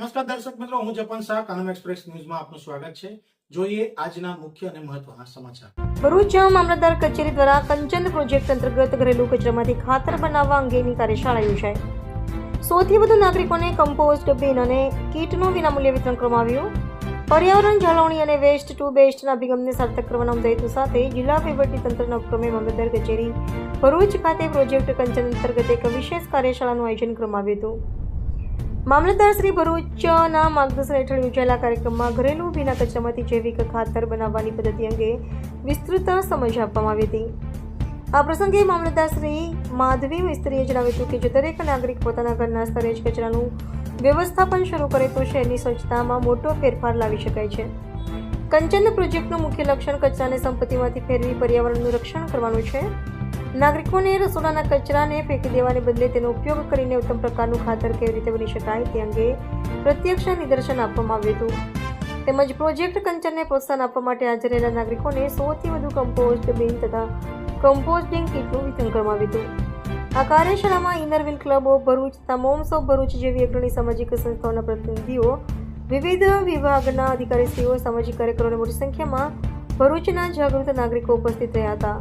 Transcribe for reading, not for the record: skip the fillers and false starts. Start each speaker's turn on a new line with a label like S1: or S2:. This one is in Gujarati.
S1: નમસ્કાર દર્શક મિત્રો, હું જપન શાહ, કાનમ એક્સપ્રેસ ન્યૂઝમાં આપનું સ્વાગત છે. જોઈએ આજના મુખ્ય અને મહત્વના સમાચાર.
S2: ભરૂચ મામલતદાર કચેરી દ્વારા કંચન પ્રોજેક્ટ અંતર્ગત ઘરેલું કચરામાંથી ખાતર બનાવવા અંગેની કાર્યશાળા યોજાઈ. 100 થી વધુ નાગરિકોને કમ્પોસ્ટ બિન અને કીટનું વિનામૂલ્યે વિતરણ કરવામાં આવ્યું. પર્યાવરણ જાળવણી અને વેસ્ટ ટુ બેસ્ટના અભિગમને સાર્થક કરવાના ઉદ્દેશ હેતુ સાથે જિલ્લા વહીવટીતંત્રના ઉપક્રમે મામલતદાર કચેરી ભરૂચ ખાતે પ્રોજેક્ટ કંચન અંતર્ગત એક વિશેષ કાર્યશાળાનું આયોજન કરવામાં આવ્યું હતું. મામલતદાર શ્રી ભરૂચના માર્ગદર્શન હેઠળ યોજાયેલા કાર્યક્રમમાં ઘરેલું ભીના કચરામાંથી જૈવિક ખાતર બનાવવાની પદ્ધતિ અંગે વિસ્તૃત સમજ આપવામાં આવી હતી. આ પ્રસંગે મામલતદાર શ્રી માધવી મિસ્ત્રીએ જણાવ્યું હતું કે જો દરેક નાગરિક પોતાના ઘરના સ્તરે જ કચરાનું વ્યવસ્થાપન શરૂ કરે તો શહેરની સ્વચ્છતામાં મોટો ફેરફાર લાવી શકાય છે. કંચન પ્રોજેક્ટનું મુખ્ય લક્ષ્ય કચરાને સંપત્તિમાંથી ફેરવી પર્યાવરણનું રક્ષણ કરવાનું છે. નાગરિકોને રસોડાના કચરાને ફેંકી દેવાને બદલે તેનો ઉપયોગ કરીને ઉત્તમ પ્રકારનું ખાતર કેવી રીતે બની શકાય તે અંગે પ્રત્યક્ષ નિદર્શન આપવામાં આવ્યું હતું. તેમજ પ્રોજેક્ટ કંચનને પ્રોત્સાહન આપવા માટે હાજર રહેલા નાગરિકોને 100 થી વધુ કમ્પોસ્ટ બિન તથા કમ્પોસ્ટિંગ કીટનું વિતરણ કરવામાં આવ્યું હતું. આ કાર્યશાળામાં ઇનરવિલ ક્લબ ઓફ ભરૂચ તથા મોમ્સ ઓફ ભરૂચ જેવી અગ્રણી સામાજિક સંસ્થાઓના પ્રતિનિધિઓ, વિવિધ વિભાગના અધિકારીશ્રીઓ, સામાજિક કાર્યકરો અને મોટી સંખ્યામાં ભરૂચના જાગૃત નાગરિકો ઉપસ્થિત રહ્યા હતા.